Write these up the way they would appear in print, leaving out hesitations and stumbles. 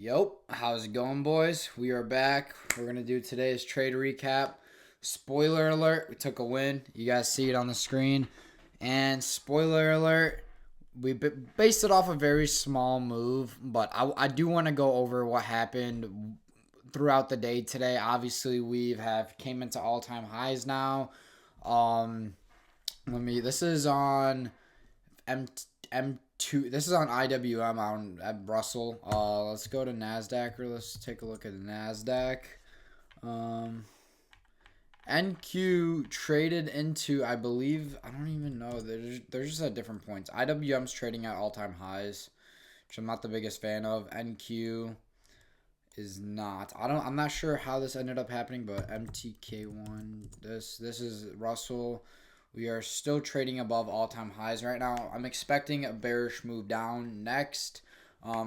Yep, how's it going, boys? We are back. We're gonna do today's trade recap. Spoiler alert: we took a win. You guys see it on the screen. And spoiler alert: we based it off a very small move, but I do want to go over what happened throughout the day today. Obviously, we have came into all time highs now. Um, let me. This is on M M2. This is on IWM on at Russell. Let's go to Nasdaq, or let's take a look at the Nasdaq. Um, NQ traded into, I believe, I don't even know. They're just at different points. IWM's trading at all time highs, which I'm not the biggest fan of. NQ is not. I'm not sure how this ended up happening, but MTK1. This is Russell. We are still trading above all-time highs right now. I'm expecting a bearish move down next.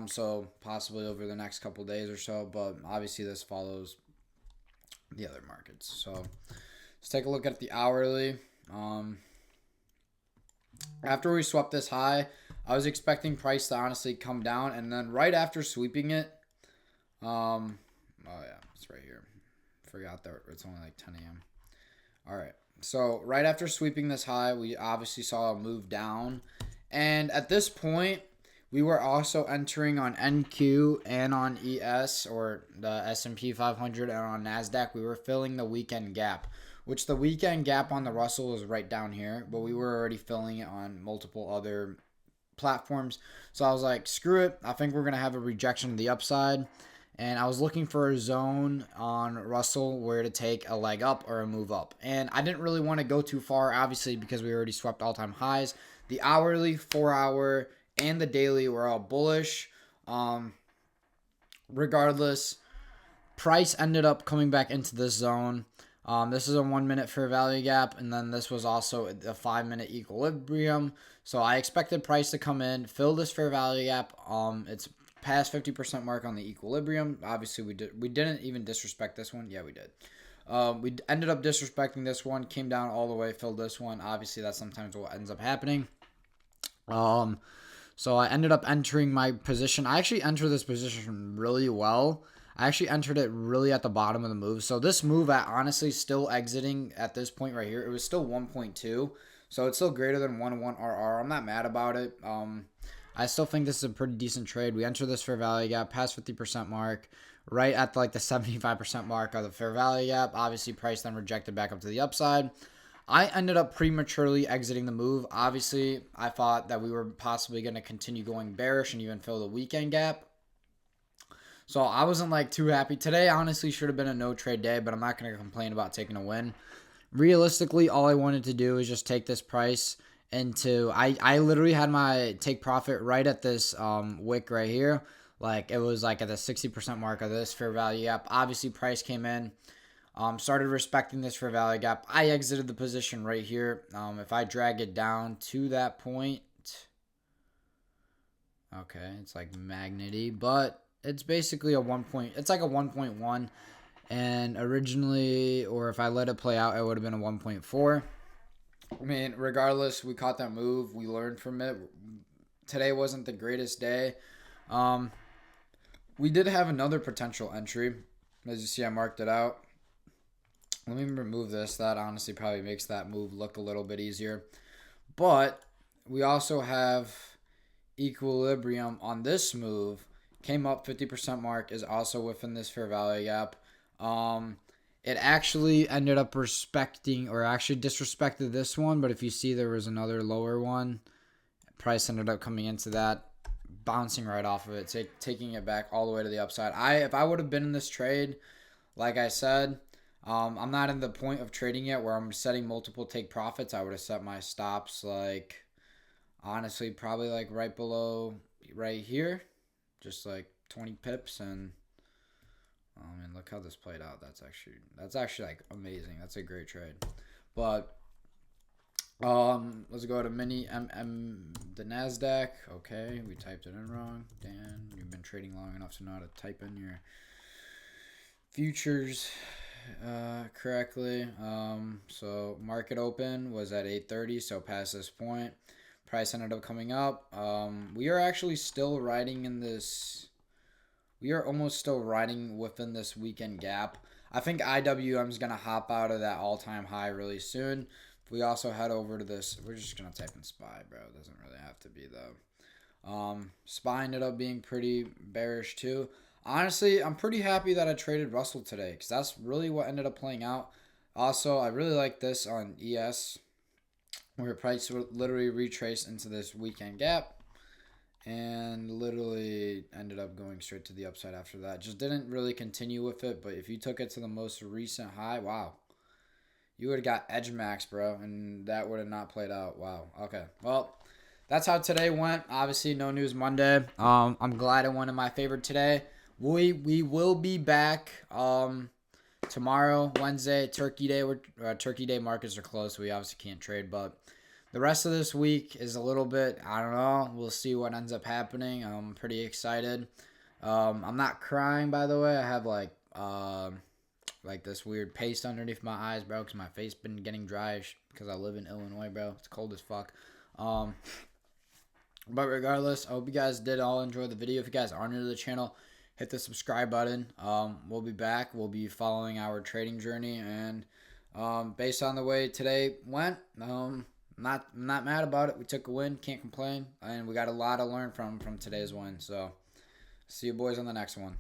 So possibly over the next couple days or so, but obviously this follows the other markets. So let's take a look at the hourly. After we swept this high, I was expecting price to honestly come down, and then right after sweeping it, oh yeah, it's right here. Forgot that it's only like 10 a.m. All right. So right after sweeping this high, we obviously saw a move down. And at this point, we were also entering on NQ and on ES, or the S&P 500, and on NASDAQ. We were filling the weekend gap, which the weekend gap on the Russell is right down here, but we were already filling it on multiple other platforms. So I was like, screw it. I think we're going to have a rejection to the upside. And I was looking for a zone on Russell where to take a leg up or a move up. And I didn't really want to go too far, obviously, because we already swept all-time highs. The hourly, 4-hour, and the daily were all bullish. Regardless, price ended up coming back into this zone. This is a 1 minute fair value gap, and then this was also a 5 minute equilibrium. So I expected price to come in, fill this fair value gap. It's past 50% mark on the equilibrium. Obviously, we didn't even disrespect this one. Yeah, we did. We ended up disrespecting this one, came down all the way, filled this one. Obviously, that's sometimes what ends up happening. So I ended up entering my position. I actually entered this position really well. I actually entered it really at the bottom of the move. So this move at honestly still exiting at this point right here. It was still 1.2. So it's still greater than 1 RR. I'm not mad about it. I still think this is a pretty decent trade. We enter this fair value gap past 50% mark, right at like the 75% mark of the fair value gap. Obviously, price then rejected back up to the upside. I ended up prematurely exiting the move. Obviously, I thought that we were possibly going to continue going bearish and even fill the weekend gap. So I wasn't like too happy. Today honestly should have been a no trade day, but I'm not going to complain about taking a win. Realistically, all I wanted to do is just take this price into I literally had my take profit right at this wick right here. Like it was like at the 60% mark of this fair value gap. Obviously price came in. Started respecting this fair value gap. I exited the position right here. If I drag it down to that point, okay, it's like magnety, but it's basically a 1 point. It's like a 1.1, and originally, or if I let it play out, it would have been a 1.4. I mean, regardless, we caught that move. We learned from it. Today wasn't the greatest day. Um, we did have another potential entry. As you see, I marked it out. Let me remove this. That honestly probably makes that move look a little bit easier. But we also have equilibrium on this move. Came up 50% mark, is also within this fair value gap. It actually ended up respecting, or actually disrespected this one, but if you see there was another lower one, price ended up coming into that, bouncing right off of it, taking it back all the way to the upside. If I would have been in this trade, like I said, I'm not in the point of trading yet where I'm setting multiple take profits. I would have set my stops like honestly probably like right below right here, just like 20 pips. And and look how this played out. That's actually like amazing. That's a great trade. But let's go to mini the Nasdaq. Okay, we typed it in wrong. Dan, you've been trading long enough to know how to type in your futures correctly. So market open was at 8:30, so past this point, price ended up coming up. We are actually still riding in this we are almost still riding within this weekend gap. I think IWM is going to hop out of that all-time high really soon. If we also head over to this, we're just going to type in SPY, bro. It doesn't really have to be, though. SPY ended up being pretty bearish, too. Honestly, I'm pretty happy that I traded Russell today because that's really what ended up playing out. Also, I really like this on ES where price literally retraced into this weekend gap and literally ended up going straight to the upside after that. Just didn't really continue with it, but if you took it to the most recent high, wow. You would have got Edge Max, bro, and that would have not played out. Wow. Okay. Well, that's how today went. Obviously, no news Monday. I'm glad I won in my favor today. We will be back tomorrow, Wednesday, Turkey Day. Turkey Day markets are closed, so we obviously can't trade, but the rest of this week is a little bit, I don't know. We'll see what ends up happening. I'm pretty excited. I'm not crying, by the way. I have like this weird paste underneath my eyes, bro, because my face been getting dry because I live in Illinois, bro. It's cold as fuck. But regardless, I hope you guys did all enjoy the video. If you guys are new to the channel, hit the subscribe button. We'll be back. We'll be following our trading journey, and based on the way today went, not mad about it. We took a win, can't complain, and we got a lot to learn from today's win. So, see you boys on the next one.